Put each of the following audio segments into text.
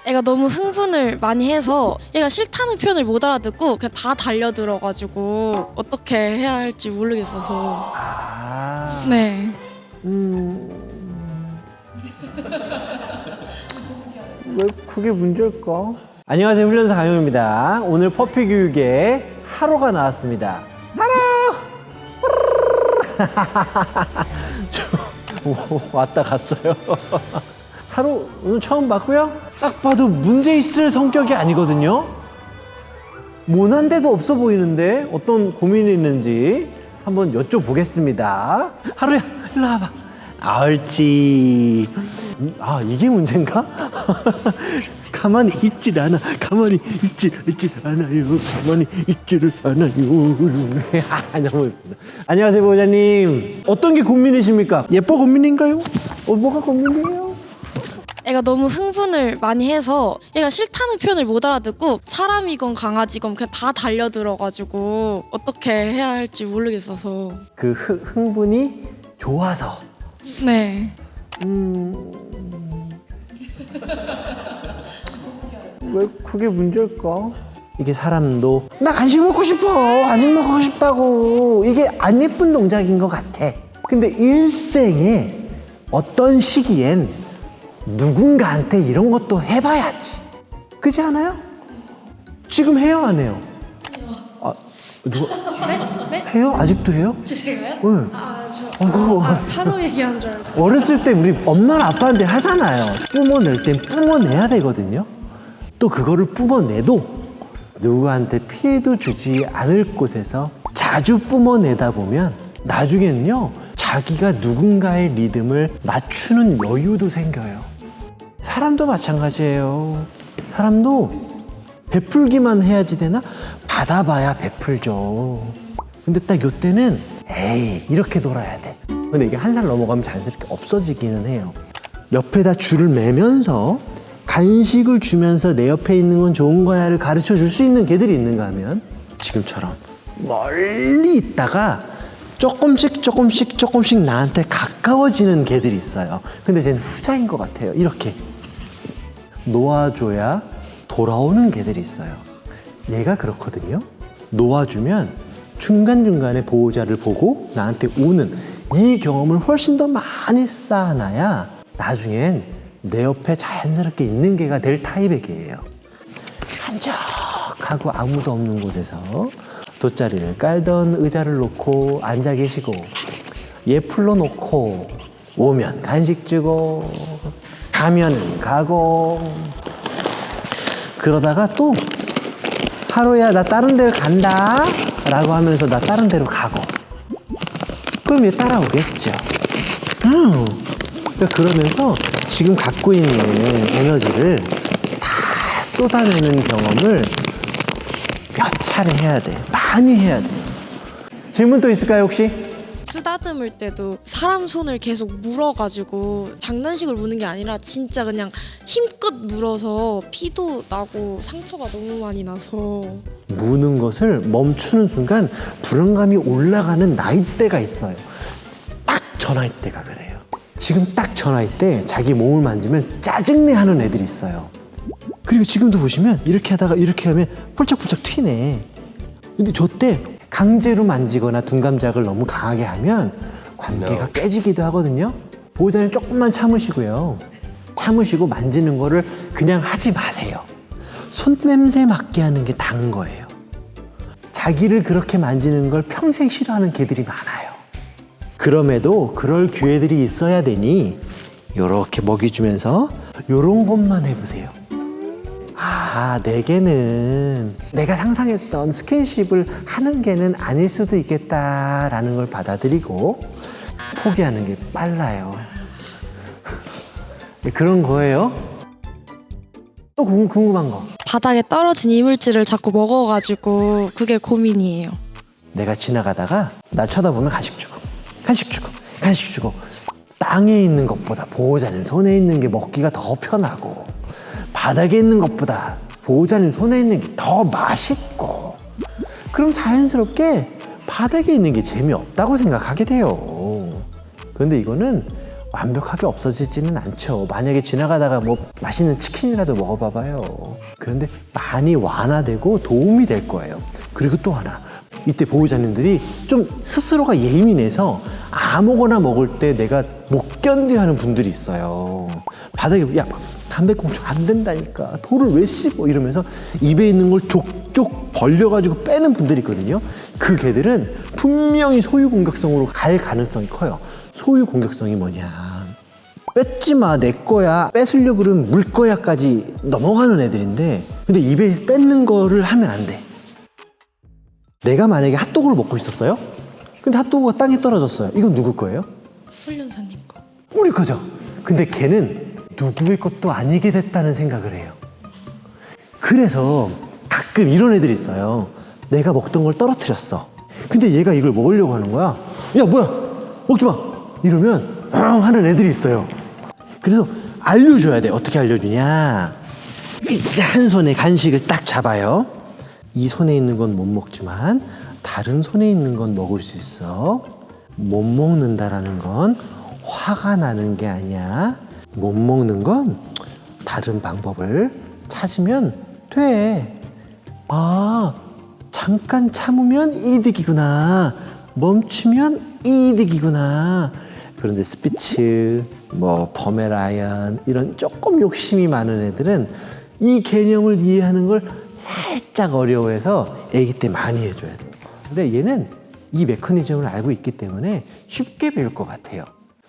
애가 너무 흥분을 많이 해서 얘가 싫다는 표현을 못 알아듣고 그냥 다 달려들어가지고 어떻게 해야 할지 모르겠어서. 네. 왜 그게 문제일까? 안녕하세요, 훈련사 강영입니다. 오늘 퍼피 교육에 하로가 나왔습니다. 하로! 오, 왔다 갔어요. 하루 오늘 처음 봤고요. 딱 봐도 문제 있을 성격이 아니거든요. 모난 데도 없어 보이는데 어떤 고민이 있는지 한번 여쭤보겠습니다. 하루야, 일로 와봐. 옳지. 아, 이게 문제인가? 가만히 있질 않아. 가만히 있질 않아요. 가만히 있지를 않아요. 너무 예쁘다. 안녕하세요, 보호자님. 어떤 게 고민이십니까? 예뻐 고민인가요? 뭐가 고민이에요? 애가 너무 흥분을 많이 해서 얘가 싫다는 표현을 못 알아듣고 사람이건 강아지건 그냥 다 달려들어가지고 어떻게 해야 할지 모르겠어서. 그 흥분이 좋아서. 네. 왜 그게 문제일까? 이게 사람도 나 간식 먹고 싶어, 간식 먹고 싶다고, 이게 안 예쁜 동작인 것 같아. 근데 일생에 어떤 시기엔 누군가한테 이런 것도 해봐야지. 그렇지 않아요? 지금 해요, 안 해요? 아, 누가 네? 해요? 아직도 해요? 제가요? 응. 하루 얘기한 줄 알고. 어렸을 때 우리 엄마나 아빠한테 하잖아요. 뿜어낼 땐 뿜어내야 되거든요. 또 그거를 뿜어내도 누구한테 피해도 주지 않을 곳에서 자주 뿜어내다 보면 나중에는요, 자기가 누군가의 리듬을 맞추는 여유도 생겨요. 사람도 마찬가지예요. 사람도 베풀기만 해야지 되나? 받아봐야 베풀죠. 근데 딱 요때는 에이, 이렇게 놀아야 돼. 근데 이게 한 살 넘어가면 자연스럽게 없어지기는 해요. 옆에다 줄을 매면서 간식을 주면서 내 옆에 있는 건 좋은 거야를 가르쳐 줄 수 있는 개들이 있는가 하면 지금처럼 멀리 있다가 조금씩 나한테 가까워지는 개들이 있어요. 근데 쟤는 후자인 것 같아요. 이렇게 놓아줘야 돌아오는 개들이 있어요. 얘가 그렇거든요. 놓아주면 중간중간에 보호자를 보고 나한테 오는 이 경험을 훨씬 더 많이 쌓아놔야 나중엔 내 옆에 자연스럽게 있는 개가 될 타입의 개예요. 한적하고 아무도 없는 곳에서 돗자리를 깔던 의자를 놓고 앉아 계시고 얘 풀러놓고 오면 간식 주고 가면은 가고 그러다가 또 하루야 나 다른 데로 간다 라고 하면서 나 다른 데로 가고 그럼 얘 따라오겠죠. 그러니까 그러면서 지금 갖고 있는 에너지를 다 쏟아내는 경험을 몇 차례 해야 돼. 많이 해야 돼. 질문 또 있을까요, 혹시? 쓰다듬을 때도 사람 손을 계속 물어가지고 장난식으로 무는 게 아니라 진짜 그냥 힘껏 물어서 피도 나고 상처가 너무 많이 나서. 무는 것을 멈추는 순간 불안감이 올라가는 나이대가 있어요. 딱 저 나이대가 그래요. 지금 딱 저 나이 때 자기 몸을 만지면 짜증내 하는 애들이 있어요. 그리고 지금도 보시면 이렇게 하다가 이렇게 하면 폴짝폴짝 튀네. 근데 저 때 강제로 만지거나 둔감작을 너무 강하게 하면 관계가 깨지기도 하거든요. 보호자님 조금만 참으시고요. 참으시고 만지는 거를 그냥 하지 마세요. 손냄새 맡게 하는 게 단 거예요. 자기를 그렇게 만지는 걸 평생 싫어하는 개들이 많아요. 그럼에도 그럴 기회들이 있어야 되니 요렇게 먹이 주면서 요런 것만 해보세요. 아, 내 개는 내가 상상했던 스킨십을 하는 개는 아닐 수도 있겠다라는 걸 받아들이고 포기하는 게 빨라요. 그런 거예요. 또 궁금한 거. 바닥에 떨어진 이물질을 자꾸 먹어가지고 그게 고민이에요. 내가 지나가다가 나 쳐다보면 간식 주고 땅에 있는 것보다 보호자님 손에 있는 게 먹기가 더 편하고 바닥에 있는 것보다 보호자님 손에 있는 게 더 맛있고 그럼 자연스럽게 바닥에 있는 게 재미없다고 생각하게 돼요. 그런데 이거는 완벽하게 없어지지는 않죠. 만약에 지나가다가 뭐 맛있는 치킨이라도 먹어봐봐요. 그런데 많이 완화되고 도움이 될 거예요. 그리고 또 하나, 이때 보호자님들이 좀 스스로가 예민해서 아무거나 먹을 때 내가 못 견뎌하는 분들이 있어요. 바닥에 야 담배꽁초 안 된다니까 돌을 왜 씹어 이러면서 입에 있는 걸 족족 벌려가지고 빼는 분들이 있거든요. 그 개들은 분명히 소유 공격성으로 갈 가능성이 커요. 소유 공격성이 뭐냐, 뺏지 마, 내 거야, 뺏으려고 그러면 물 거야까지 넘어가는 애들인데, 근데 입에 뺏는 거를 하면 안 돼. 내가 만약에 핫도그를 먹고 있었어요? 근데 핫도그가 땅에 떨어졌어요. 이건 누구 거예요? 훈련사님 거. 우리 거죠. 근데 걔는 누구의 것도 아니게 됐다는 생각을 해요. 그래서 가끔 이런 애들이 있어요. 내가 먹던 걸 떨어뜨렸어. 근데 얘가 이걸 먹으려고 하는 거야. 야 뭐야 먹지 마 이러면 하는 애들이 있어요. 그래서 알려줘야 돼. 어떻게 알려주냐, 이제 한 손에 간식을 딱 잡아요. 이 손에 있는 건 못 먹지만 다른 손에 있는 건 먹을 수 있어. 못 먹는다라는 건 화가 나는 게 아니야. 못 먹는 건 다른 방법을 찾으면 돼. 아, 잠깐 참으면 이득이구나. 멈추면 이득이구나. 그런데 스피츠, 뭐 포메라이언 이런 조금 욕심이 많은 애들은 이 개념을 이해하는 걸 살짝 어려워해서 아기 때 많이 해줘야 돼요. 근데 얘는 이 메커니즘을 알고 있기 때문에 쉽게 배울 것 같아요.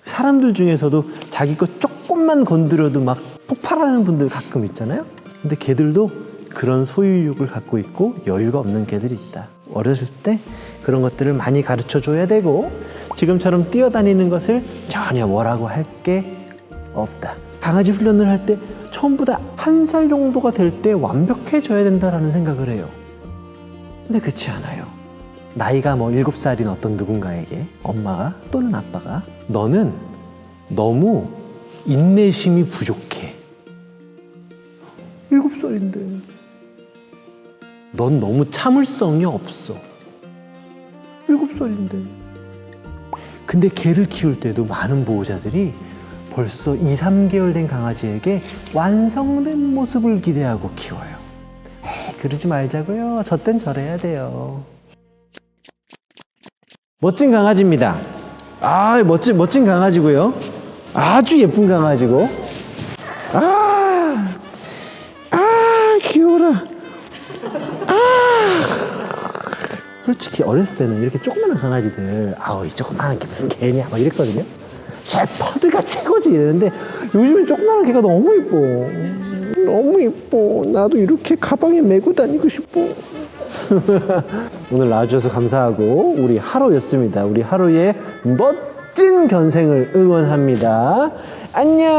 사람들 중에서도 자기 거 조금만 건드려도 막 폭발하는 분들 가끔 있잖아요. 근데 걔들도 그런 소유욕을 갖고 있고 여유가 없는 개들이 있다. 어렸을 때 그런 것들을 많이 가르쳐 줘야 되고, 지금처럼 뛰어다니는 것을 전혀 뭐라고 할 게 없다. 강아지 훈련을 할 때 처음보다 1살 정도가 될 때 완벽해져야 된다라는 생각을 해요. 근데 그렇지 않아요. 나이가 뭐 7살인 어떤 누군가에게 엄마가 또는 아빠가 너는 너무 인내심이 부족해. 7살인데 넌 너무 참을성이 없어. 7살인데. 근데 개를 키울 때도 많은 보호자들이 벌써 2, 3개월 된 강아지에게 완성된 모습을 기대하고 키워요. 에이, 그러지 말자고요. 저 땐 저래야 돼요. 멋진 강아지입니다. 아, 멋진 강아지고요. 아주 예쁜 강아지고. 귀여워라. 솔직히 어렸을 때는 이렇게 조그마한 강아지들, 아우 이 조그마한 게 무슨 개냐 막 이랬거든요. 셰퍼드가 최고지 이랬는데 요즘엔 조그마한 개가 너무 이뻐. 너무 이뻐. 나도 이렇게 가방에 메고 다니고 싶어. 오늘 나와주셔서 감사하고, 우리 하루였습니다. 우리 하루의 멋진 견생을 응원합니다. 안녕.